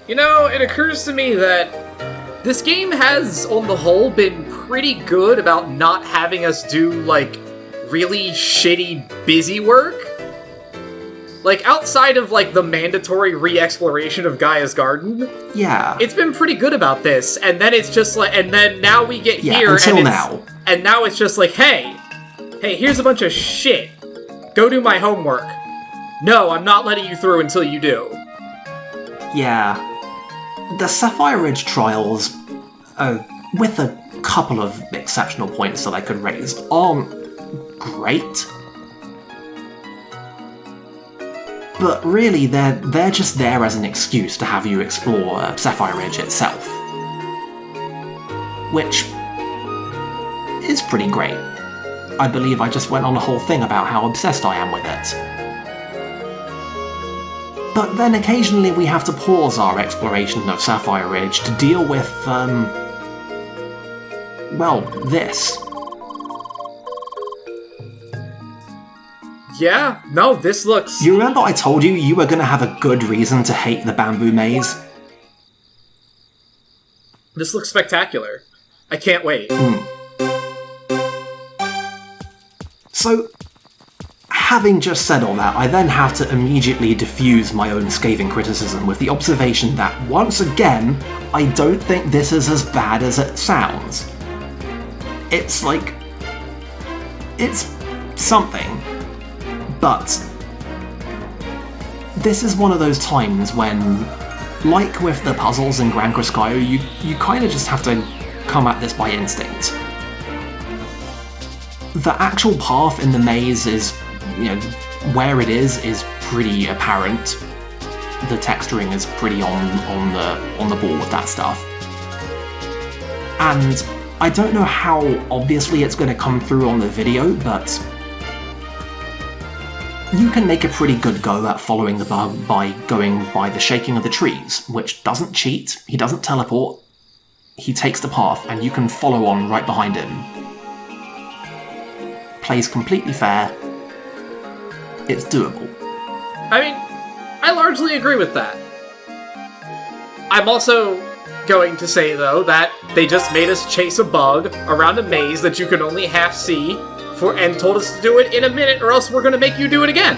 You know, it occurs to me that this game has, on the whole, been pretty good about not having us do, like, really shitty busy work. Like, outside of, like, the mandatory re-exploration of Gaia's Garden. Yeah. It's been pretty good about this, and then it's just like, and then now we get here, until now. And now it's just like, hey, here's a bunch of shit. Go do my homework. No, I'm not letting you through until you do. Yeah. The Sapphire Ridge trials, with a couple of exceptional points that I could raise, aren't great. But really, they're just there as an excuse to have you explore Sapphire Ridge itself. Which is pretty great. I believe I just went on a whole thing about how obsessed I am with it. But then occasionally we have to pause our exploration of Sapphire Ridge to deal with, well, this. Yeah, no, this looks... You remember I told you were gonna have a good reason to hate the bamboo maze? This looks spectacular. I can't wait. So, having just said all that, I then have to immediately diffuse my own scathing criticism with the observation that, once again, I don't think this is as bad as it sounds. It's like... it's something. But this is one of those times when, like with the puzzles in Gran Criscaio, you kind of just have to come at this by instinct. The actual path in the maze is, you know, where it is pretty apparent. The texturing is pretty on the ball with that stuff. And I don't know how obviously it's going to come through on the video, but you can make a pretty good go at following the bug by going by the shaking of the trees, which doesn't cheat, he doesn't teleport, he takes the path and you can follow on right behind him. Plays completely fair. It's doable. I mean, I largely agree with that. I'm also going to say, though, that they just made us chase a bug around a maze that you can only half see, and told us to do it in a minute, or else we're gonna make you do it again.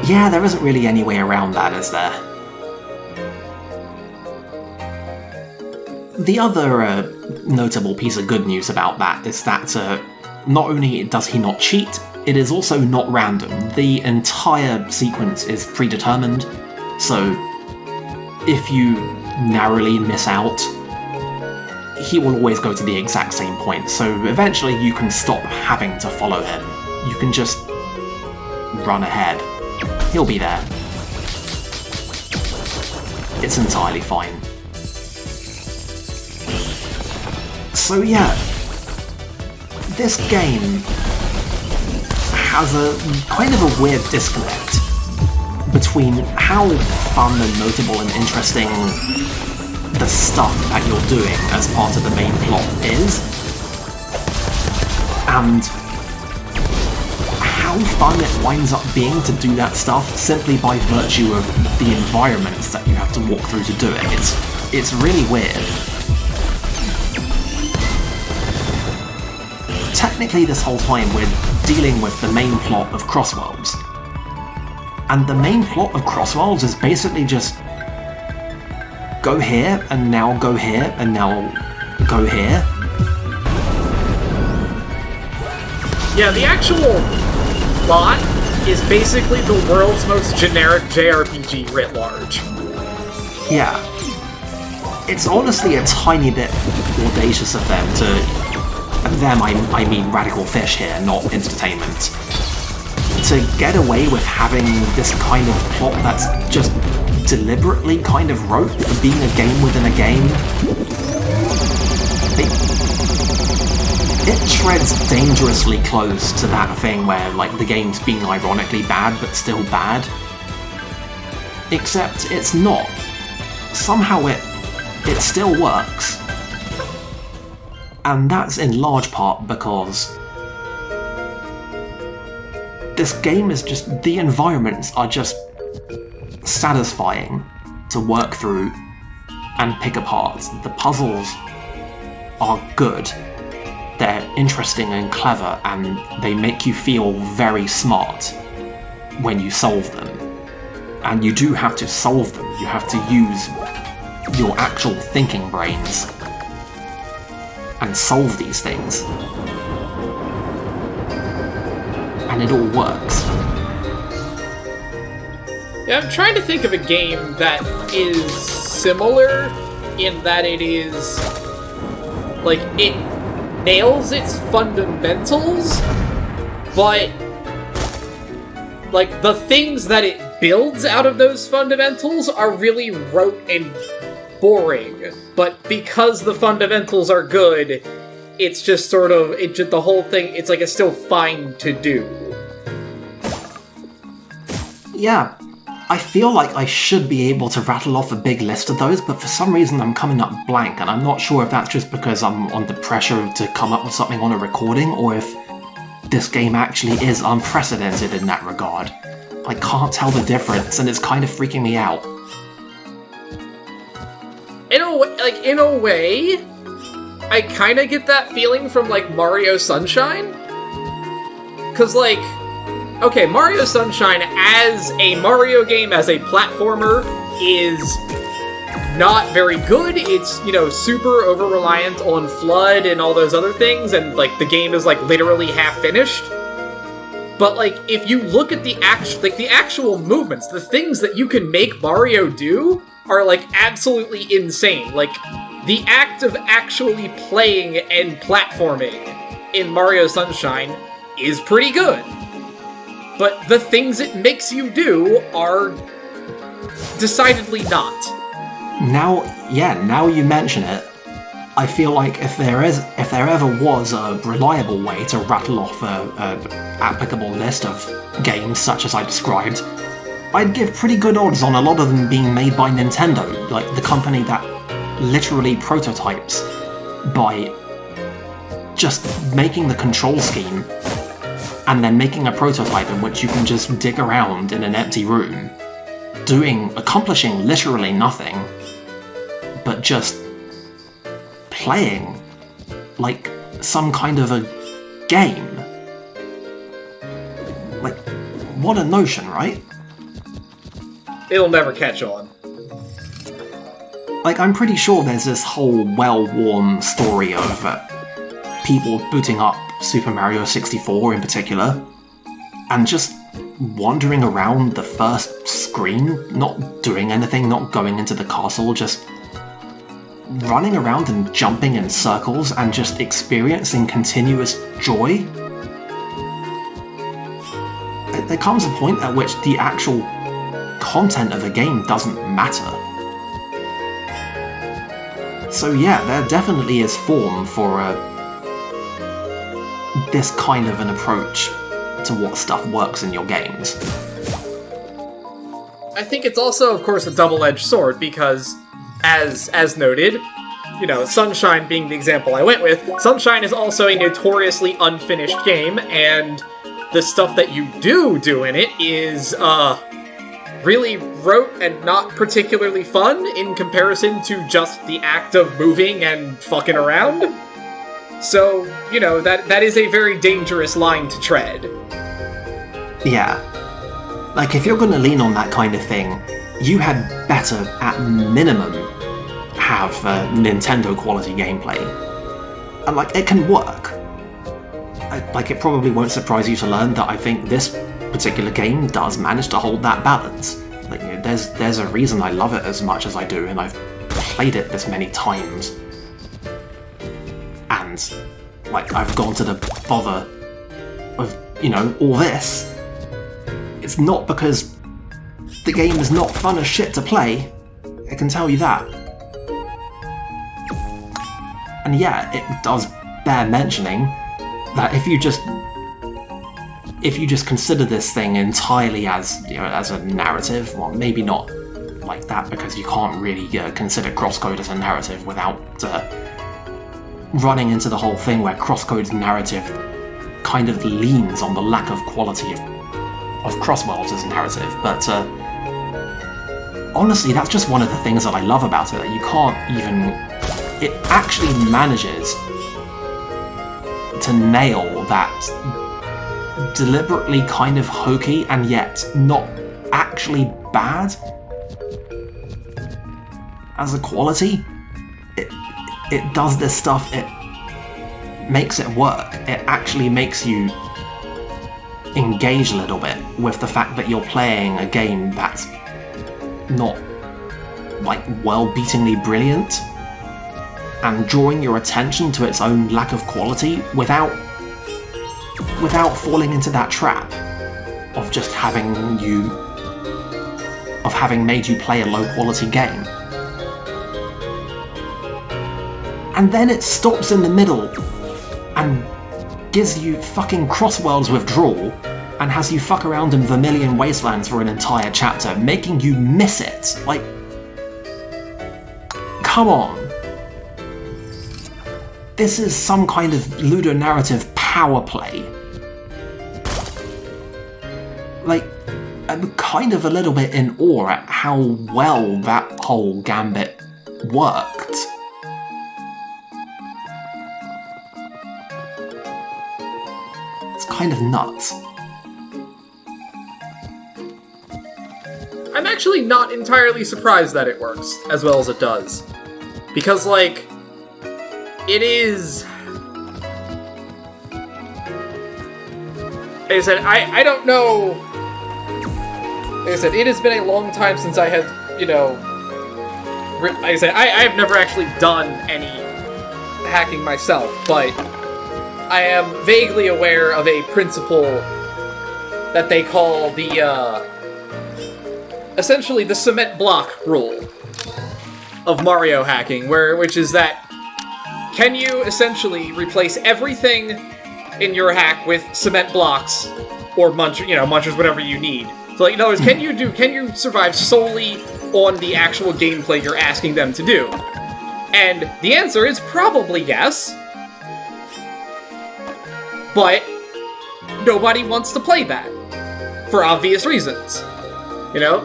Yeah, there isn't really any way around that, is there? The other notable piece of good news about that is that not only does he not cheat, it is also not random. The entire sequence is predetermined, so if you narrowly miss out, he will always go to the exact same point, so eventually you can stop having to follow him. You can just run ahead. He'll be there. It's entirely fine. So yeah, this game has a kind of a weird disconnect between how fun and notable and interesting the stuff that you're doing as part of the main plot is, and how fun it winds up being to do that stuff simply by virtue of the environments that you have to walk through to do it. It's really weird. Technically this whole time we're dealing with the main plot of Crossworlds. And the main plot of Crossworlds is basically just go here, and now go here, and now go here. Yeah, the actual plot is basically the world's most generic JRPG writ large. Yeah. It's honestly a tiny bit audacious of them to... I mean Radical Fish here, not Entertainment. To get away with having this kind of plot that's just deliberately kind of rote for being a game within a game. It treads dangerously close to that thing where, like, the game's being ironically bad but still bad. Except it's not. Somehow it still works. And that's in large part because this game is just... the environments are just satisfying to work through and pick apart. The puzzles are good. They're interesting and clever, and they make you feel very smart when you solve them. And you do have to solve them. You have to use your actual thinking brains and solve these things. And it all works. Yeah, I'm trying to think of a game that is similar in that it is, like, it nails its fundamentals, but, like, the things that it builds out of those fundamentals are really rote and boring. But because the fundamentals are good, it's just sort of, the whole thing, it's like it's still fine to do. Yeah, I feel like I should be able to rattle off a big list of those, but for some reason I'm coming up blank, and I'm not sure if that's just because I'm under pressure to come up with something on a recording, or if this game actually is unprecedented in that regard. I can't tell the difference, and it's kind of freaking me out. In a way, I kind of get that feeling from, like, Mario Sunshine. Because, like, okay, Mario Sunshine as a Mario game, as a platformer, is not very good. It's, super over-reliant on FLUDD and all those other things, and, like, the game is, like, literally half-finished. But, like, if you look at the actual movements, the things that you can make Mario do are, like, absolutely insane. Like, the act of actually playing and platforming in Mario Sunshine is pretty good. But the things it makes you do are decidedly not. Now you mention it, I feel like if there ever was a reliable way to rattle off a applicable list of games such as I described, I'd give pretty good odds on a lot of them being made by Nintendo, like the company that literally prototypes by just making the control scheme and then making a prototype in which you can just dig around in an empty room, accomplishing literally nothing, but just playing like some kind of a game. Like, what a notion, right? It'll never catch on. Like, I'm pretty sure there's this whole well-worn story of people booting up Super Mario 64 in particular, and just wandering around the first screen, not doing anything, not going into the castle, just running around and jumping in circles and just experiencing continuous joy. There comes a point at which the actual content of a game doesn't matter. So yeah, there definitely is form for this kind of an approach to what stuff works in your games. I think it's also, of course, a double-edged sword, because, as noted, Sunshine being the example I went with, Sunshine is also a notoriously unfinished game, and the stuff that you do in it is, really rote and not particularly fun in comparison to just the act of moving and fucking around. So, that is a very dangerous line to tread. Yeah. Like, if you're gonna lean on that kind of thing, you had better, at minimum, have Nintendo-quality gameplay. And, like, it can work. It probably won't surprise you to learn that I think this particular game does manage to hold that balance. Like, there's a reason I love it as much as I do, and I've played it this many times. And, like, I've gone to the bother of, all this. It's not because the game is not fun as shit to play, I can tell you that. And yeah, it does bear mentioning that if you just consider this thing entirely as, as a narrative, well, maybe not like that, because you can't really consider CrossCode as a narrative without running into the whole thing where CrossCode's narrative kind of leans on the lack of quality of Crossworld's as a narrative, but honestly, that's just one of the things that I love about it, that you can't even... It actually manages to nail that deliberately kind of hokey and yet not actually bad as a quality. It does this stuff, it makes it work. It actually makes you engage a little bit with the fact that you're playing a game that's not, like, well-beatingly brilliant, and drawing your attention to its own lack of quality without falling into that trap of just having made you play a low-quality game. And then it stops in the middle and gives you fucking Crossworld's withdrawal and has you fuck around in Vermilion Wastelands for an entire chapter, making you miss it. Like, come on. This is some kind of ludonarrative power play. Like, I'm kind of a little bit in awe at how well that whole gambit worked. It's kind of nuts. I'm actually not entirely surprised that it works as well as it does. Because, like, it is... Like I said, I don't know... Like I said, it has been a long time since I have, you know... Like I said, I have never actually done any hacking myself, but I am vaguely aware of a principle that they call the, essentially the cement block rule of Mario hacking, which is that can you essentially replace everything in your hack with cement blocks or munchers, whatever you need. So, like, in other words, can you survive solely on the actual gameplay you're asking them to do? And the answer is probably yes. But nobody wants to play that for obvious reasons. You know?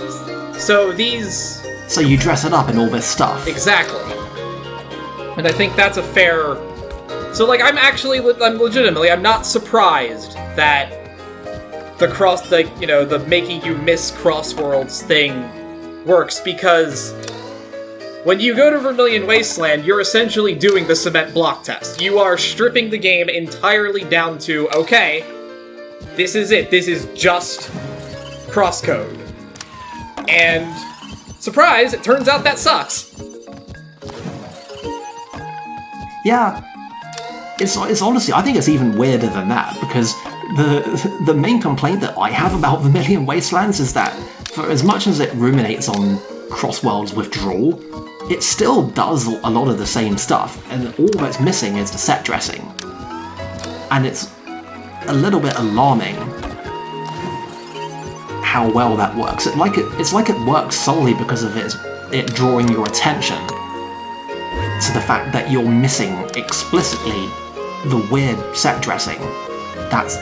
So you dress it up in all this stuff. Exactly. And I think that's a fair... So, like, I'm not surprised that the making you miss Crossworlds thing works, because when you go to Vermilion Wasteland, you're essentially doing the cement block test. You are stripping the game entirely down to, okay, this is it. This is just CrossCode. And, surprise, it turns out that sucks. Yeah. It's honestly, I think it's even weirder than that, because the main complaint that I have about Vermilion Wastelands is that, for as much as it ruminates on Crossworld's withdrawal, it still does a lot of the same stuff, and all that's missing is the set dressing. And it's a little bit alarming how well that works. It's like it works solely because of it drawing your attention to the fact that you're missing explicitly the weird set dressing that's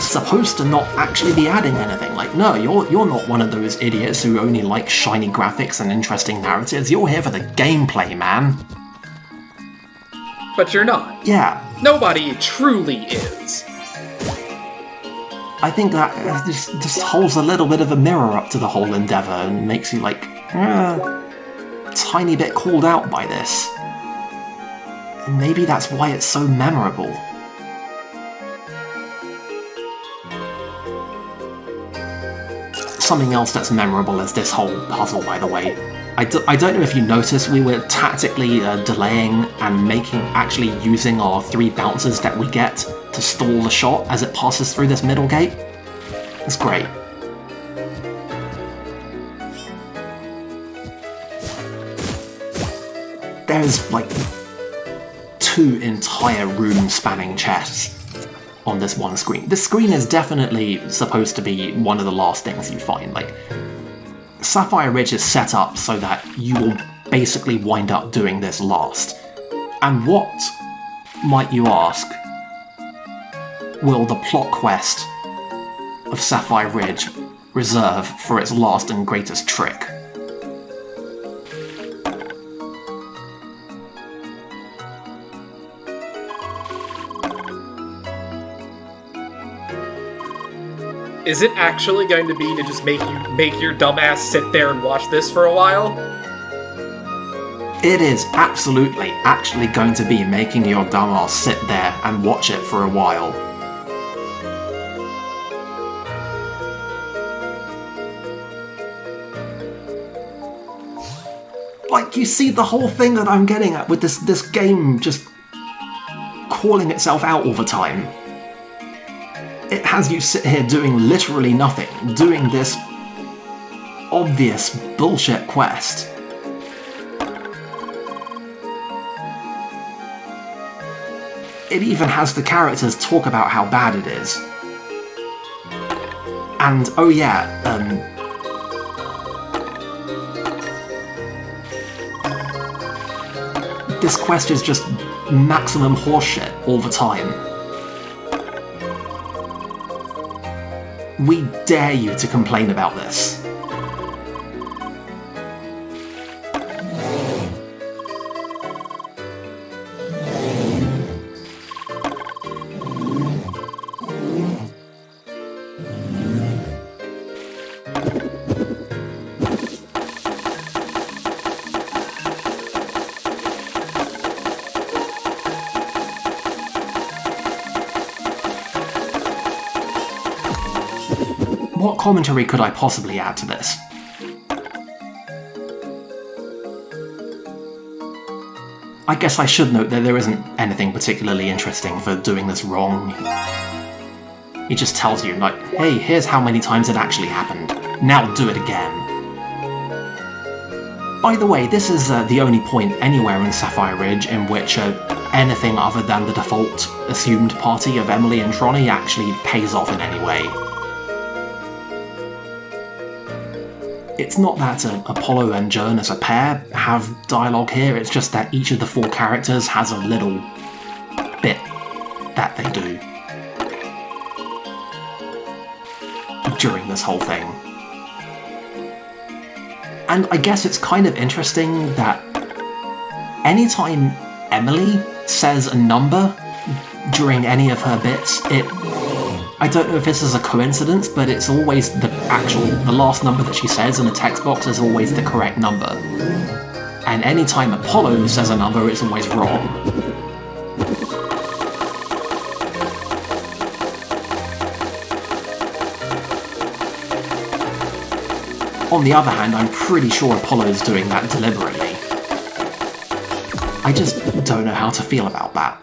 supposed to not actually be adding anything. Like, no, you're not one of those idiots who only like shiny graphics and interesting narratives. You're here for the gameplay, man. But you're not. Yeah. Nobody truly is. I think that just holds a little bit of a mirror up to the whole endeavor and makes you, like, tiny bit called out by this. And maybe that's why it's so memorable. Something else that's memorable is this whole puzzle, by the way. I don't know if you noticed, we were tactically delaying and actually using our 3 bounces that we get to stall the shot as it passes through this middle gate. It's great. There's, like, 2 entire room-spanning chests on this one screen. This screen is definitely supposed to be one of the last things you find. Like, Sapphire Ridge is set up so that you will basically wind up doing this last. And what, might you ask, will the plot quest of Sapphire Ridge reserve for its last and greatest trick? Is it actually going to be to just make your dumbass sit there and watch this for a while? It is absolutely actually going to be making your dumbass sit there and watch it for a while. Like, you see the whole thing that I'm getting at with this game just calling itself out all the time. It has you sit here doing literally nothing, doing this obvious bullshit quest. It even has the characters talk about how bad it is. And, oh yeah, this quest is just maximum horseshit all the time. We dare you to complain about this. What commentary could I possibly add to this? I guess I should note that there isn't anything particularly interesting for doing this wrong. He just tells you, like, hey, here's how many times it actually happened. Now do it again. By the way, this is the only point anywhere in Sapphire Ridge in which anything other than the default assumed party of Emily and Tronny actually pays off in any way. It's not that Apollo and Joan as a pair have dialogue here, it's just that each of the four characters has a little bit that they do during this whole thing. And I guess it's kind of interesting that anytime Emily says a number during any of her bits, I don't know if this is a coincidence, but it's always the last number that she says in the text box is always the correct number. And anytime Apollo says a number, it's always wrong. On the other hand, I'm pretty sure Apollo's doing that deliberately. I just don't know how to feel about that.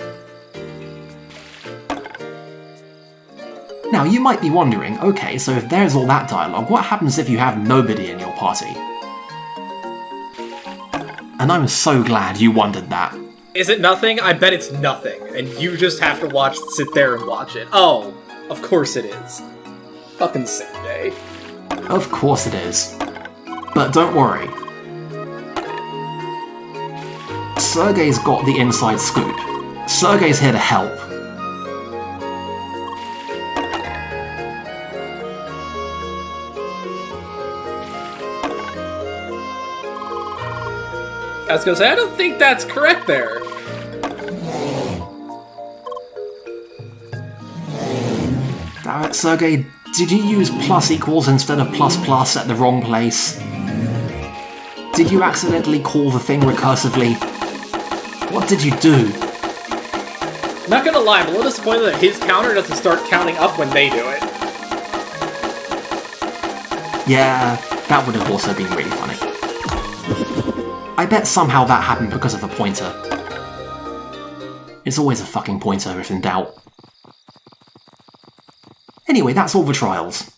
Now, you might be wondering, okay, so if there's all that dialogue, what happens if you have nobody in your party? And I'm so glad you wondered that. Is it nothing? I bet it's nothing, and you just have to sit there and watch it. Oh, of course it is. Fucking Sergey. Of course it is. But don't worry. Sergey's got the inside scoop. Sergey's here to help. I was gonna say, I don't think that's correct there. Damn it, Sergey, did you use plus equals instead of plus plus at the wrong place? Did you accidentally call the thing recursively? What did you do? Not gonna lie, I'm a little disappointed that his counter doesn't start counting up when they do it. Yeah, that would have also been really funny. I bet somehow that happened because of a pointer. It's always a fucking pointer if in doubt. Anyway, that's all the trials.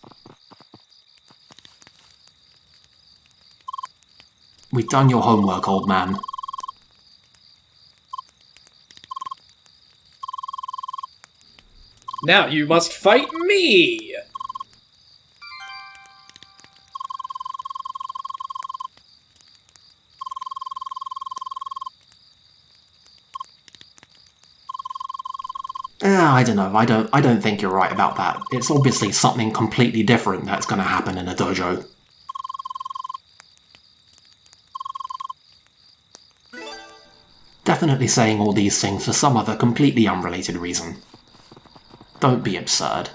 We've done your homework, old man. Now you must fight me! I don't know, I don't think you're right about that. It's obviously something completely different that's going to happen in a dojo. Definitely saying all these things for some other completely unrelated reason. Don't be absurd.